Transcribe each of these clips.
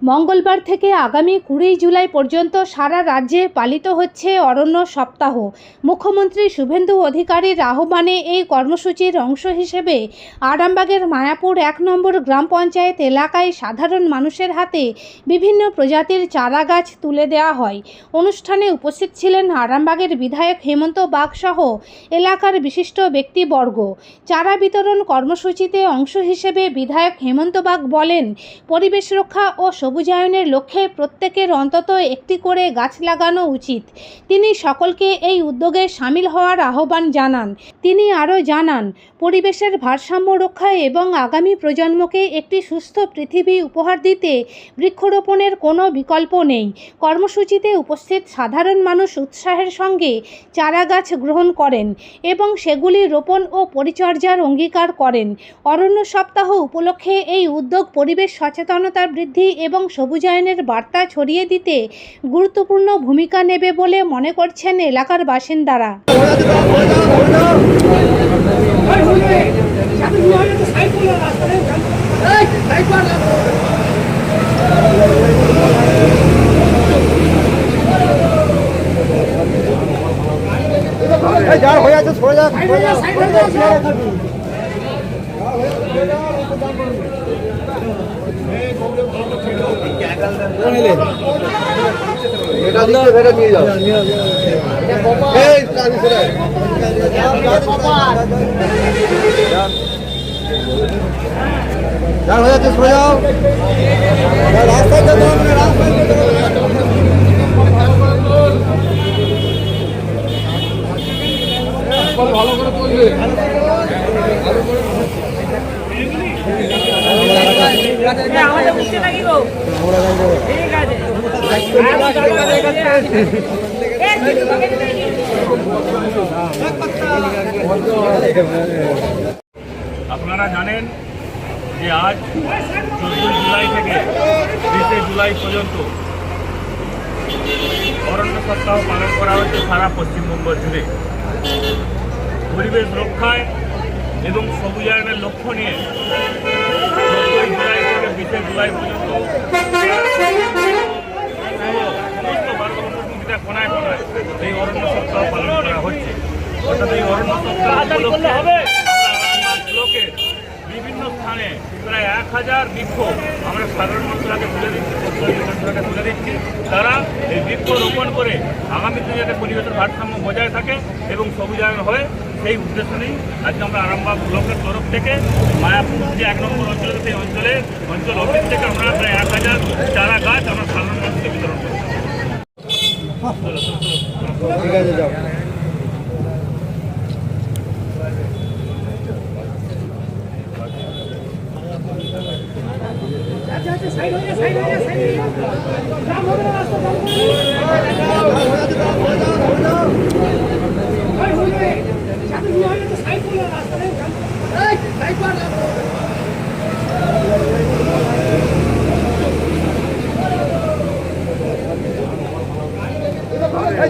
মঙ্গলবার থেকে আগামী 20 জুলাই পর্যন্ত সারা রাজ্যে পালিত হচ্ছে অরণ্য সপ্তাহ। মুখ্যমন্ত্রী শুভেন্দু অধিকারীর আহ্বানে এই কর্মসূচির অংশ হিসেবে আরামবাগের মায়াপুর 1 নম্বর গ্রাম পঞ্চায়েত এলাকায় সাধারণ মানুষের হাতে বিভিন্ন প্রজাতির চারা গাছ তুলে দেওয়া হয়। অনুষ্ঠানে উপস্থিত ছিলেন আরামবাগের বিধায়ক হেমন্ত বাগ সহ এলাকার বিশিষ্ট ব্যক্তিবর্গ। চারা বিতরণ কর্মসূচিতে অংশ হিসেবে বিধায়ক হেমন্ত বাগ বলেন, পরিবেশ রক্ষা ও সবুজায়নের লক্ষ্যে প্রত্যেকের অন্তত একটি করে গাছ লাগানো উচিত। তিনি সকলকে এই উদ্যোগে সামিল হওয়ার আহ্বান জানান। তিনি আরও জানান, পরিবেশের ভারসাম্য রক্ষা এবং আগামী প্রজন্মকে একটি সুস্থ পৃথিবী উপহার দিতে বৃক্ষরোপণের কোনো বিকল্প নেই। কর্মসূচিতে উপস্থিত সাধারণ মানুষ উৎসাহের সঙ্গে চারা গাছ গ্রহণ করেন এবং সেগুলি রোপণ ও পরিচর্যার অঙ্গীকার করেন। অরণ্য সপ্তাহ উপলক্ষে এই উদ্যোগ পরিবেশ সচেতনতা বৃদ্ধি এবং সবুজায়নের বার্তা ছড়িয়ে দিতে গুরুত্বপূর্ণ ভূমিকা নেবে বলে মনে করছেন এলাকার বাসিন্দারা। ভালো করে তুলবে। আপনারা জানেন যে আজ 14 জুলাই থেকে 20 জুলাই পর্যন্ত অরণ্য সপ্তাহ পালন করা হচ্ছে সারা পশ্চিমবঙ্গ জুড়ে। পরিবেশ রক্ষায় এবং সবুজায়নের লক্ষ্য নিয়ে 14 জুলাই থেকে 20 জুলাই পর্যন্ত সমস্ত ভারতবর্ষের কোনায় কোনায় এই অরণ্য সপ্তাহ পালন করা হচ্ছে। অর্থাৎ এই অরণ্য সপ্তাহ ব্লকে বিভিন্ন স্থানে প্রায় 1000 বৃক্ষ আমরা সাধারণ মানুষকে তুলে দিচ্ছি। তারা এই বৃক্ষ রোপণ করে আগামী দিনে যাতে পরিবেশের ভারসাম্য বজায় থাকে এবং সবুজায়ন হয়, সেই উদ্দেশ্য নিয়ে আজকে আমরা আরামবাগ ব্লকের তরফ থেকে মায়াপুর যে 1 নম্বর অঞ্চল, সেই অঞ্চল অফিস থেকে আমরা প্রায় 1000 চারা গাছ আমরা সাধারণ মানুষকে বিতরণ করি। ঠিক আছে, যাও।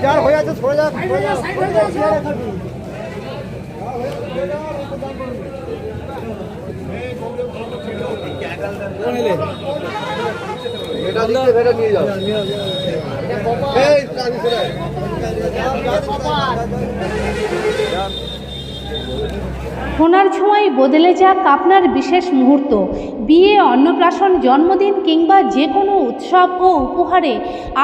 যার হয়ে আছে সরে যাক। এটা নিয়ে যাও। সোনার ছোঁয়ায় বদলে যাক আপনার বিশেষ মুহূর্ত। বিয়ে, অন্নপ্রাশন, জন্মদিন কিংবা যে কোনো উৎসব ও উপহারে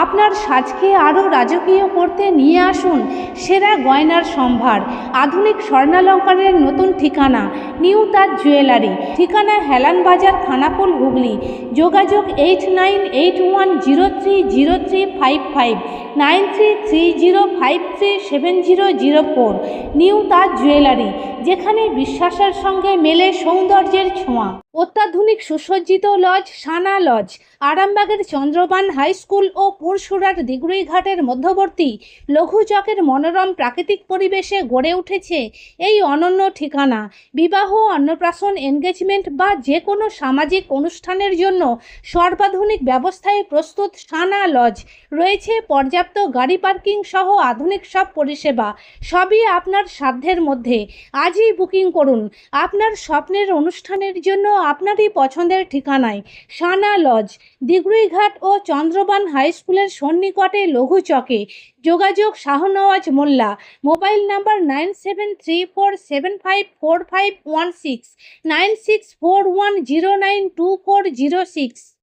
আপনার সাজকে আরও রাজকীয় করতে নিয়ে আসুন সেরা গয়নার সম্ভার। আধুনিক স্বর্ণালঙ্কারের নতুন ঠিকানা নিউ তাজ জুয়েলারি। ঠিকানা হেলান বাজার, খানাকুল, হুগলি। যোগাযোগ 8981030355 9330537004। নিউ তাজ জুয়েলারি, যেখানে বিশ্বাসের সঙ্গে মেলে সৌন্দর্যের ছোঁয়া। অত্যাধুনিক সুসজ্জিত লজ সানা লজ। আরামবাগের চন্দ্রবান হাই স্কুল ও পুরসুরার দিগুড়িঘাটের মধ্যবর্তী লঘু চকের মনোরম প্রাকৃতিক পরিবেশে গড়ে উঠেছে এই অনন্য ঠিকানা। বিবাহ, অন্নপ্রাশন, এনগেজমেন্ট বা যে কোনো সামাজিক অনুষ্ঠানের জন্য সর্বাধুনিক ব্যবস্থায় প্রস্তুত সানা লজ। রয়েছে পর্যাপ্ত গাড়ি পার্কিং সহ আধুনিক সব পরিষেবা। সবই আপনার সাধ্যের মধ্যে। আজই বুকিং করুন। আপনার স্বপ্নের অনুষ্ঠানের জন্য আপনারই পছন্দের ঠিকানায়। সানা লজ, দিগরুইঘাট ও চন্দ্রবান হাই স্কুলের সন্নিকটে লঘু চকে। যোগাযোগ শাহনওয়াজ মোল্লা। Mobile number 9734754516, 9641092406।